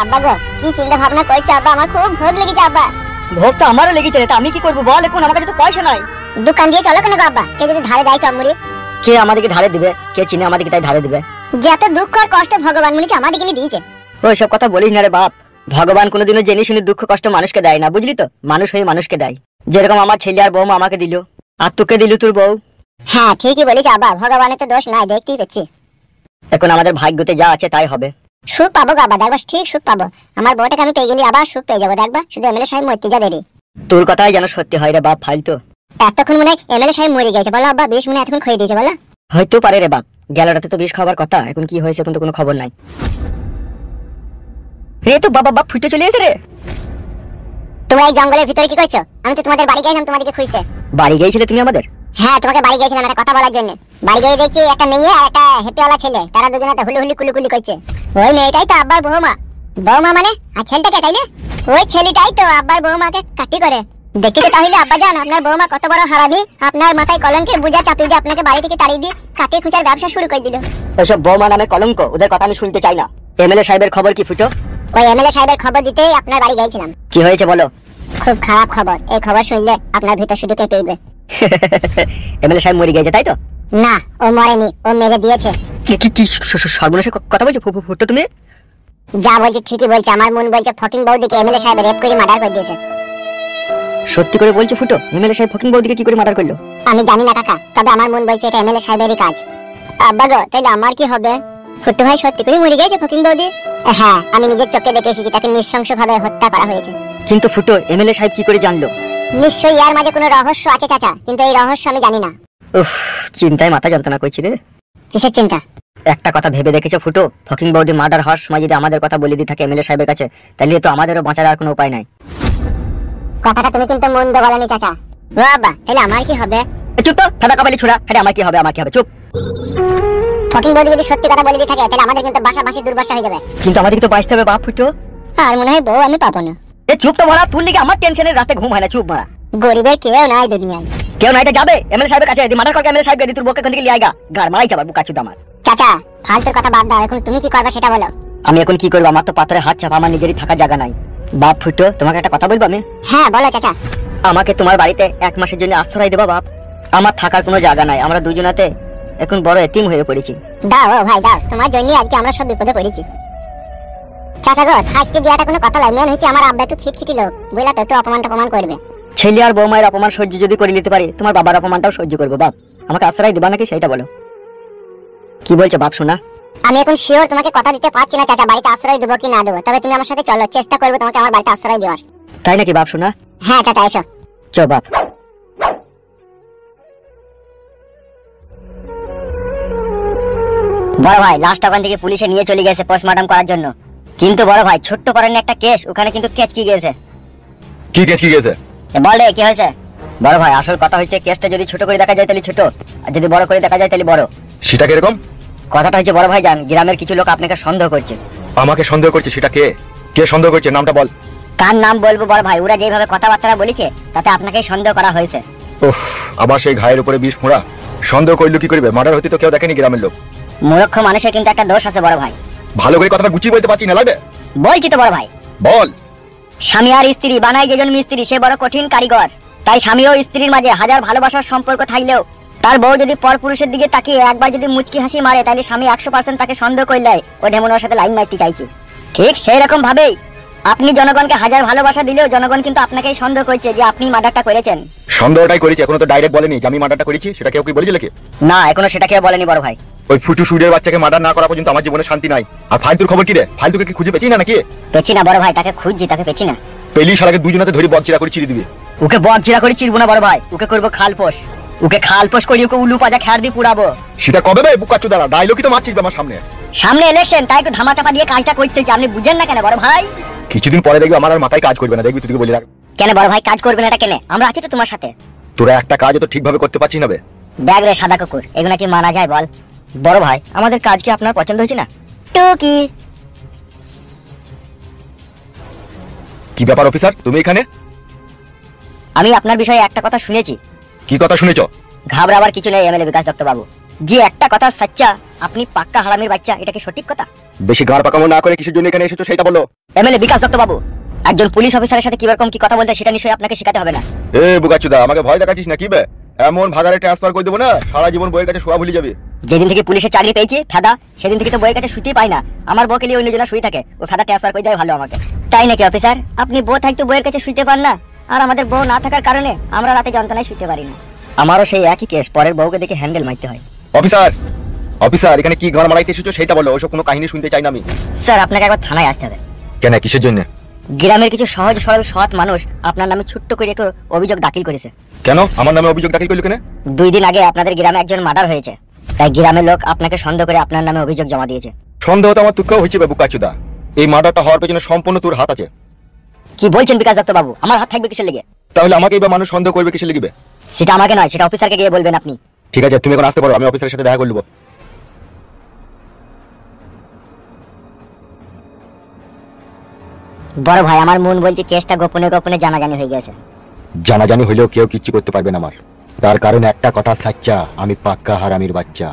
আব্বা গো, কি চিন্তা ভাবনা করছো আব্বা? আমার খুব ভোগ লেগেছে আব্বা। ভোগ তো আমারও লেগেছে রে, তা আমি কি করবো বল? এখন আমার কাছে তো পয়সা নাই। দোকান দিয়ে চলো কেন গো আব্বা? কে যদি ধারে দেয় চমড়ি? কে আমাদেরকে ধারে দিবে? কে চিনে আমাদেরকে তাই ধারে দিবে? যত দুঃখ আর কষ্ট ভগবান মনে হচ্ছে আমাদেরকে নিয়ে দিয়েছে। ওইসব কথা বলিস না রে বাপ। ভগবান কোনোদিনও জেনে শুনে দুঃখ কষ্ট মানুষকে দেয় না, বুঝলি তো? মানুষ হয়ে মানুষকে দেয়। যেরকম আমার ছেলে আর বৌমা আমাকে দিল, আর তোকে দিল তোর বউ। হ্যাঁ ঠিকই বলেছ আব্বা, ভগবানের তো দোষ নাই, দেখতেই পাচ্ছি। এখন আমাদের ভাগ্যতে যা আছে তাই হবে। সুখ পাবো গো আব্বা, দেখবা ঠিক সুখ পাবো। আমার বউটাকে আমি পেয়ে গেলি আবার সুখ পেয়ে যাবো, দেখবা। শুধু এমএলএ সাহেব মরতে যা দেরি। তোর কথাই যেন সত্যি হয় রে বাপ, ফালতু। এতক্ষণ মনে হয় এমএলএ সাহেব মরে গেছে বলো আব্বা? বেশ মনে হয় এতক্ষণ খেয়ে দিয়েছে বলো। হয়তো পারে রে বাপ, গেলটাতে তো বিষ খাবার কথা, এখন কি হয়েছে এখন তো কোনো খবর নাই। রে তো বাবা বাপ ফুটে চলে এসে রে। তোমরা এই জঙ্গলের ভিতরে কি করছো? আমি তো তোমাদের বাড়ি গেছিলাম তোমাদেরকে খুঁজতে। বাড়ি গিয়েছিলে তুমি আমাদের? হ্যাঁ তোমাকে বাড়ি গেছিলাম একটা কথা বলার জন্য। বাড়ি গিয়ে দেখছি একটা মেয়ে আর একটা হেপিওয়ালা ছেলে, তারা দুজনে তো হুলুহুলি কুলুকুলি করছে। ওই মেয়েটাই তো আব্বার বৌমা। বৌমা মানে? আর ছেলেটাকে তাইলে? ওই ছেলেটাই তো আব্বার বৌমাকে কাটি করে। দেখতে তাহলে আব্বা জান আপনার বৌমা কত বড় হারামি, আপনার মাথায় কলঙ্কের বোঝা চাপিয়ে দিয়ে আপনাকে বাড়ি থেকে তাড়িয়ে দিয়ে কাটে খুঁচার ব্যবসা শুরু করে দিল। ওইসব বৌমা নামে কলঙ্ক, ওদের কথা আমি শুনতে চাই না। এমএলএ সাহেবের খবর কি ফুটো? ওই এমএলএ সাহেবের খবর দিতেই আপনার বাড়ি গিয়েছিলাম। কি হয়েছে বলো? খুব খারাপ খবর। এই খবর শুনলে আপনার ভিতর শুধু কেঁপে উঠবে। এমএলএ সাহেব মরে গেছে তাই তো? না, ও মরেনি, ও মেরে দিয়েছে। কি কি কি সর্বনাশের কথা বলছো ফুটো তুমি? যা বলছি ঠিকই বলছে, আমার মন বলছে ফকিং বউদিকে এমএলএ সাহেব রেপ করে মার্ডার করে দিয়েছে। সত্যি করে বলছো ফুটো? এমএলএ সাহেব ফকিং বউদিকে কি করে মার্ডার করলো? আমি জানি না কাকা, তবে আমার মন বলছে এটা এমএলএ সাহেবেরই কাজ। আব্বা গো, তাইলে আমার কি হবে? ফুটু ভাই সত্যি করে মরে গেছে ফকিং বউদি? হ্যাঁ, আমি নিজের চোখে দেখে এসেছি, তাকে নৃশংসভাবে হত্যা করা হয়েছে। কিন্তু ফুটো এমএলএ সাহেব কি করে জানলো? নিশ্চয়ই এর মাঝে কোনো রহস্য আছে চাচা, কিন্তু এই রহস্য আমি জানি না। উফ, চিন্তায় মাথা যন্ত্রণা করছি রে। কিসের চিন্তা? একটা কথা ভেবে দেখেছো ফুটো? ফকিং বউদি মার্ডার হওয়ার সময় যদি আমাদের কথা বলে দিয়ে থাকে এমএলএ সাহেবের কাছে, তাহলে তো আমাদেরও বাঁচার আর কোনো উপায় নাই। কথাটা তুমি কিন্তু মন্দ বলনি চাচা। ও আব্বা, তাহলে আমার কি হবে? চুপ তো, ফাদা কপালি ছোড়া। হ্যাঁ আমার কি হবে? আমার কি হবে? চুপ। ফকিং বউদি যদি সত্যি কথা বলে দিয়ে থাকে, তাহলে আমাদের কিন্তু বাসা দুর্বাসা হয়ে যাবে। কিন্তু আমাদেরকে তো বাঁচতে হবে বাপ ফুটো। আর মনে হয় বউ আমি পাবো না। এ চুপ তো মারা, তুই লিগে আমার টেনশনে রাতে ঘুম হয় না। চুপ মারা। গরিবের কেউ নাই দুনিয়ায়। কেউ নাই, এটা যাবে এমএলএ সাহেবের কাছে, মার্ডার করকে এমএলএ সাহেব তোর বউকে কোন থেকে লিয়ে আইগা গার মারাই যাবে বুকা চুদা আমার। চাচা ফালতুর কথা বাদ দাও, এখন তুমি কি করবে সেটা বলো। আমি এখন কি করবো? আমার তো পাথরে হাত চাপা, আমার নিজেরই থাকার জায়গা নাই। বাপ ফুটো, তোমাকে একটা কথা বলবো আমি? হ্যাঁ বলো চাচা। আমাকে তোমার বাড়িতে 1 মাসের জন্য আশ্রয় দেবা বাপ? আমার থাকার কোনো জায়গা নাই, আমরা দুজনাতে এখন বড় এতিম হয়ে পড়েছি। দাও ও ভাই দাও, তোমার জন্য আজকে আমরা সব বিপদে পড়েছি। চাচা গো, থাকতে দেওয়াটা কোনো কথা নয়। মেন হচ্ছে আমার আব্বা একটু খিটখিটি লোক, বুঝলা তো, একটু অপমান করবে। ছেলে আর বৌমায়ের অপমান সহ্য যদি করে নিতে পারি, তোমার বাবার অপমানটাও সহ্য করবো বাপ। আমাকে আশ্রয় দেবা নাকি সেটা বলো। কি বলছো বাপ শোনা? আমি এখন শিওর তোমাকে কথা দিতে পারছি না চাচা, বাড়িতে আশ্রয় দেবো কি না দেবো, তবে তুমি আমার সাথে চলো, চেষ্টা করবো তোমাকে আমার বাড়িতে আশ্রয় দেওয়ার। তাই নাকি বাপ শোনা? হ্যাঁ চাচা এসো। চ বাপ। বড় ভাই লাস্ট ওখান থেকে পুলিশে নিয়ে চলে গেছে পোস্টমর্টম করার জন্য। কিন্তু বড় ভাই ছোট্ট করেন একটা কেস, ওখানে কিন্তু কেচকি গেছে। কি কেস কি গেছে? বল রে কি হয়েছে? বড় ভাই আসল কথা হচ্ছে কেসটা যদি ছোট করে দেখা যায় তাহলে ছোট, আর যদি বড় করে দেখা যায় তাহলে বড়। সেটা কিরকম? কথাটা হচ্ছে বড় ভাই জান, গ্রামের কিছু লোক আপনাকে সন্দেহ করছে। আমাকে সন্দেহ করছে? সেটা কে? কে সন্দেহ করছে? নামটা বল। কার নাম বলবো বড় ভাই? ওরা যেভাবে কথাবার্তা বলেছে তাতে আপনাকেই সন্দেহ করা হয়েছে। উফ, আবার সেই ঘায়ের উপরে বিষ ফোঁড়া। সন্দেহ করলো কি করবে? মার্ডার হতে তো কেউ দেখেনি গ্রামের লোক। মূর্খ মানুষের কিন্তু একটা দোষ আছে বড় ভাই। ভালো করে কথাটা গুছিয়ে বলতে পারছি না লাগবে? বলছি তো বড় ভাই। বল। স্বামী আর স্ত্রী বানায় যেজন মিস্ত্রি, সে বড় কঠিন কারিগর। তাই স্বামী ও স্ত্রীর মাঝে হাজার ভালোবাসার সম্পর্ক থাকলেও তার বউ যদি পরপুরুষের দিকে তাকিয়ে একবার যদি মুচকি হাসি মারে, তাহলে স্বামী 100% তাকে সন্দেহ করলে ও ঢেমন ওর সাথে লাইন মারতে চাইছে। ঠিক সেই রকম ভাবেই আপনি জনগণকে হাজার ভালোবাসা দিলেও জনগণ কিন্তু আপনাকেই সন্দেহ করছে যে আপনি মার্ডারটা করেছেন। সন্দেহটাই করেছি, এখনো তো ডাইরেক্ট বলেনি যে আমি মার্ডারটা করেছি। সেটা কেউ কি বলেছিল কি? না, এখনো সেটা কেউ বলেনি বড় ভাই। ওই ফুটু সুরের বাচ্চাকে মার্ডার না করা পর্যন্ত আমার জীবনে শান্তি নাই। আর ফালতুর খবর কি রে? ফালতুকে কি খুঁজে পেছি না নাকি? পেছি না বড় ভাই, তাকে খুঁজছি, তাকে পেছি না। পেলি শালাকে দুজনাতে ধরে বকচিরা করে চিড়ে দিবি। ওকে বকচিরা করে চিরবো না বড় ভাই, ওকে করবো খালপোষ। ওকে খালপোষ করি, ওকে উলু পাজা খ্যার দিয়ে পুরাবো। সেটা কবে বে বুকাচ্চু দাঁড়া? ডায়লগই তো মারছিস আমার সামনে। সামনে ইলেকশন, তাই একটু ধামাচাপা দিয়ে কাজটা করতে চাই, আপনি বুঝেন না কেন বড় ভাই? কিছুদিন পরে দেখবি আমার আর মাথায় কাজ করবে না, দেখবি তুই বলে রাখ। কেন বড় ভাই কাজ করবে না? এটা কেন? আমরা আছি তো তোমার সাথে। তোরা একটা কাজও তো ঠিকভাবে করতে পারছিস না বে। দেখ রে সাদা কুকুর, এগুলো কি মানা যায় বল? বড় ভাই আমাদের কাজ কি আপনার পছন্দ হয়েছে না? টুকি কি ব্যাপার অফিসার, তুমি এখানে? আমি আপনার বিষয়ে একটা কথা শুনেছি। কি কথা শুনেছ? ঘাবড়াবার কিছু নেই এমএলএ বিকাশ দত্ত বাবু। যে একটা কথা সাচ্চা, আপনি পাক্কা হারামির বাচ্চা, এটা কি সঠিক কথা? বেশি গাড় পাকামো না করে কিসের জন্য এখানে এসেছো সেটা বলো। এমএলএ বিকাশ দত্ত বাবু, একজন পুলিশ অফিসারের সাথে কি রকম কি কথা বলতে সেটা নিশ্চয়ই আপনাকে শেখাতে হবে না। এ বুকাচুদা, আমাকে ভয় দেখাচ্ছিস না কি বে? এমন ভাগারে ট্রান্সফার করে দেবো না, সারা জীবন বইয়ের কাছে শোয়া ভুলে যাবে। যেদিন থেকে পুলিশের চাকরি পেয়েছি ফেদা, সেদিন থেকে তো বইয়ের কাছে শুতেই পাই না। আমার বউকে নিয়ে অন্যজনা শুয়ে থাকে, ও ফেদা ট্রান্সফার করে দেয় ভালো আমাকে। তাই নাকি অফিসার? আপনি বউ থাকতে বইয়ের কাছে শুতে পান না, আর আমাদের বউ না থাকার কারণে আমরা রাতে যন্ত্রণায় শুতে পারি না। আমারও সেই একই কেস, পরের বউকে দেখে হ্যান্ডেল মারতে হয়। অফিসার, অফিসার এখানে কি গান মারাইতে এসেছো সেটা বলো, ওসব কোনো কাহিনী শুনতে চাই না আমি। স্যার আপনাকে একবার থানায় আসতে হবে। কেন, কিসের জন্য? গ্রামের কিছু সহজ সরল সৎ মানুষ আপনার নামে ছোট্ট করে একটু অভিযোগ দাখিল করেছে। কেন আমার নামে অভিযোগ দাখিল করলো কেন? 2 দিন আগে আপনাদের গ্রামে একজন মার্ডার হয়েছে, তাই গ্রামের লোক আপনাকে সন্দেহ করে আপনার নামে অভিযোগ জমা দিয়েছে। সন্দেহ তো আমার তুকেও হয়েছে বুকাচুদা, এই মার্ডারটা হওয়ার পেছনে সম্পূর্ণ তোর হাত আছে। কি বলছেন বিকাশ দত্ত বাবু? আমার হাত থাকবে কিসের লেগে? তাহলে আমাকেই বা মানুষ সন্দেহ করবে কিসের লিখবে? সেটা আমাকে নয়, সেটা অফিসারকে গিয়ে বলবেন আপনি। ঠিক আছে, তুমি এখন আসতে পারো, আমি অফিসারের সাথে দেখা করে নেবো। বড় ভাই, আমার মন বলছে কেসটা গোপনে গোপনে জানাজানি হয়ে গেছে। জানাজানি হইলেও কেউ কিচ্ছু করতে পারবে না আমার, তার কারণ একটা কথা সাচ্চা, আমি পাক্কা হারামির বাচ্চা।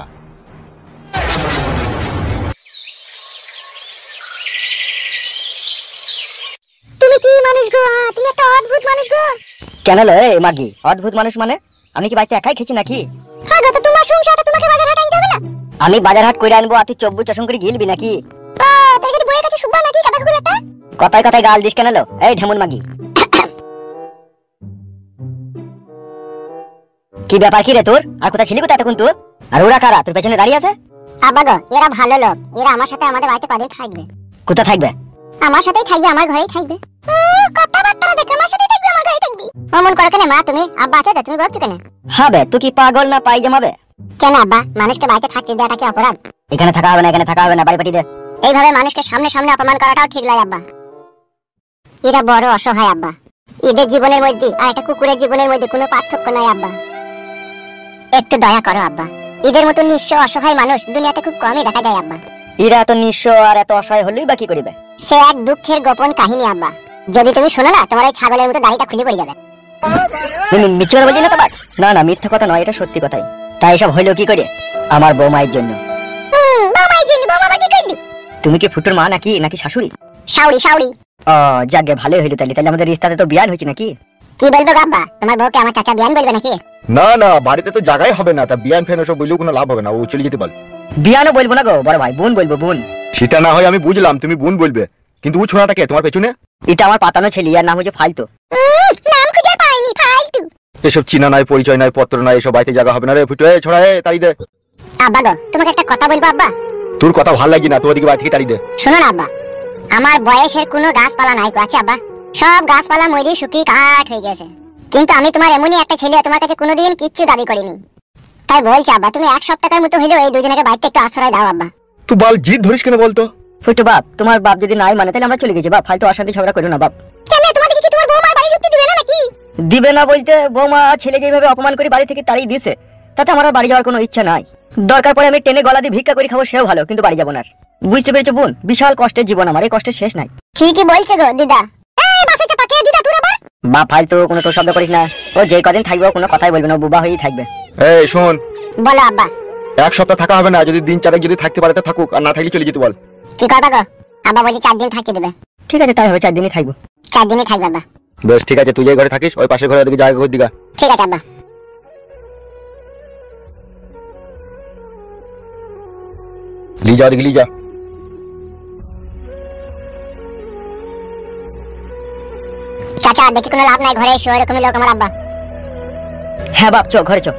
তুমি কি মানুষ গো? তুমি একটা অদ্ভুত মানুষ গো। কেন লো এই মাগি, অদ্ভুত মানুষ মানে? আমি কি বাড়িতে একাই খেয়েছি নাকি? হ্যাঁ গো, তো তোমার সংসারটা তোমাকে বাজার হাট আনতে হবে না? আমি বাজার হাট করে আনবো আর তুই চব্বু চশম করে গিলবি নাকি? তাই কি বইয়ের কাছে শুকবা নাকি কাদা কুকুর একটা? কথায় কথায় গাল দিস কেন লো এই ঢেমুন মাগি? কি ব্যাপার কি রে তোর? আর কোথায় ছিলি কোথায় তখন তুই? আর ওরা কারা তোর পেছনে দাঁড়িয়ে আছে? আব্বা গো, এরা ভালো লোক, এরা আমার সাথে আমাদের বাড়িতে কদিন থাকবে। কোথা থাকবে? আমার সাথেই থাকবে, আমার ঘরেই থাকবে। কথাবার্তা দেখে আমার সাথেই থাকবে, আমার ঘরেই থাকবে। অমন করো কেন মা তুমি? আব্বা আছে তো, তুমি বলছো কেন? হবে তুই কি পাগল না পাই জমাবে? কেন আব্বা, মানুষকে বাড়িতে থাকতে দেওয়াটা কি অপরাধ? এখানে থাকা হবে না, এখানে থাকা হবে না, বাড়ি পাঠিয়ে দে। এইভাবে মানুষকে সামনে সামনে অপমান করাটাও ঠিক নয় আব্বা। এরা বড় অসহায় আব্বা। এদের জীবনের মধ্যে আর একটা কুকুরের জীবনের মধ্যে কোনো পার্থক্য নাই আব্বা। একটু দয়া করো আব্বা, এদের মতো নিঃস্ব অসহায় মানুষ দুনিয়াতে খুব কমই দেখা যায় আব্বা। এরা এত নিঃস্ব আর এত অসহায় হলেই বা কি করিবে? সে এক দুঃখের গোপন কাহিনী আব্বা, যদি তুমি শোনো না তোমার ওই ছাগলের মতো দাড়িটা খুলে পড়ে যাবে। তুমি মিথ্যে কথা বলছি না তোমার? না না, মিথ্যা কথা নয়, এটা সত্যি কথাই। তাই সব হইলো কি করে? আমার বৌমায়ের জন্য। বৌমার জন্য? বৌমা আবার কি করলি? তুমি কি ফুটুর মা নাকি নাকি শাশুড়ি? শাউরি শাউরি। ও যাকে ভালোই হইলো, তাহলে তাহলে আমাদের রিস্তাতে তো বিয়ান হয়েছে নাকি? কি বলবো আব্বা, তোমার বউকে আমার চাচা বিয়ান বলবে নাকি? না না, বাড়িতে তো জায়গাই হবে না, তা বিয়ান ফ্যান ওসব বললেও কোনো লাভ হবে না, ও চলে যেতে বল। বিয়ানও বলবো না গো বড় ভাই, বোন বলবো, বোন। সেটা না হয় আমি বুঝলাম তুমি বোন বলবে, কিন্তু ও ছোড়াটা কে তোমার পেছনে? এটা আমার পাতানো ছেলে, আর নাম হচ্ছে ফালতু। নাম খুঁজে পাইনি, ফালতু। এসব চিনা নাই, পরিচয় নাই, পত্র নাই, এসব বাড়িতে জায়গা হবে না রে ফুটো, ছড়া তাড়ি দে। আব্বা গো, তোমাকে একটা কথা বলবো আব্বা। তোর কথা ভালো লাগি না, তোর দিকে বাড়ি থেকে তাড়ি দে। শোনো না আব্বা, আমার বয়সের কোনো গাছপালা নাই আছে আব্বা, সব গাছপালা মরে শুকিয়ে কাঠ হয়ে গেছে। কিন্তু আমি তোমার এমনই একটা ছেলে, তোমার কাছে কোনোদিন কিচ্ছু দাবি করিনি। তাই বলছি আব্বা, তুমি 1 সপ্তাহের মতো হইলেও এই দুজনকে বাড়িতে একটু আশ্রয় দাও আব্বা। তুই বল, জিদ ধরিস কেন বলতো? ফুটু বাপ, তোমার বাপ যদি নাই মানে তাহলে আমরা চলে গেছি বাপ, ফালতু অশান্তি ঝগড়া করো না বাপ। কেন, তোমাদের কি তোমার বৌমার বাড়ি ঢুকতে দিবে না নাকি? দিবে না বলতে, বৌমা ছেলে যেভাবে অপমান করে বাড়ি থেকে তাড়িয়ে দিয়েছে, তাতে আমার আর বাড়ি যাওয়ার কোনো ইচ্ছা নাই। দরকার পড়ে আমি টেনে গলা দিয়ে ভিক্ষা করে খাবো, সেও ভালো, কিন্তু বাড়ি যাবো না। বুঝতে পেরেছো বোন? বিশাল কষ্টের জীবন আমার, এই কষ্টের শেষ নাই। ঠিকই বলছে গো দিদা। এই বাসে চাপা কে দিদা তোর আবার? বাপ ফালতু কোনো তোর শব্দ করিস না, ও যে কদিন থাকবে কোনো কথাই বলবে না, বুবা হয়েই থাকবে। এই শোন, বলো আব্বা। 1 সপ্তাহ থাকা হবে না, যদি দিন 4 যদি থাকতে পারে তো থাকুক, আর না থাকলে চলে যেতে বল। কি কথা গো? আব্বা বলছে 4 দিন থাকতে দেবে। ঠিক আছে তাই হবে, 4 দিনই থাকবো। 4 দিনই থাকবে আব্বা। বেশ ঠিক আছে, তুই যে ঘরে থাকিস ওই পাশের ঘরে দিকে জায়গা করে দিগা। ঠিক আছে আব্বা। লি যা দিকে লি যা। চাচা দেখি কোনো লাভ নাই, ঘরে এসে এরকম লোক আমার আব্বা। হ্যাঁ বাপ, চো ঘরে চো।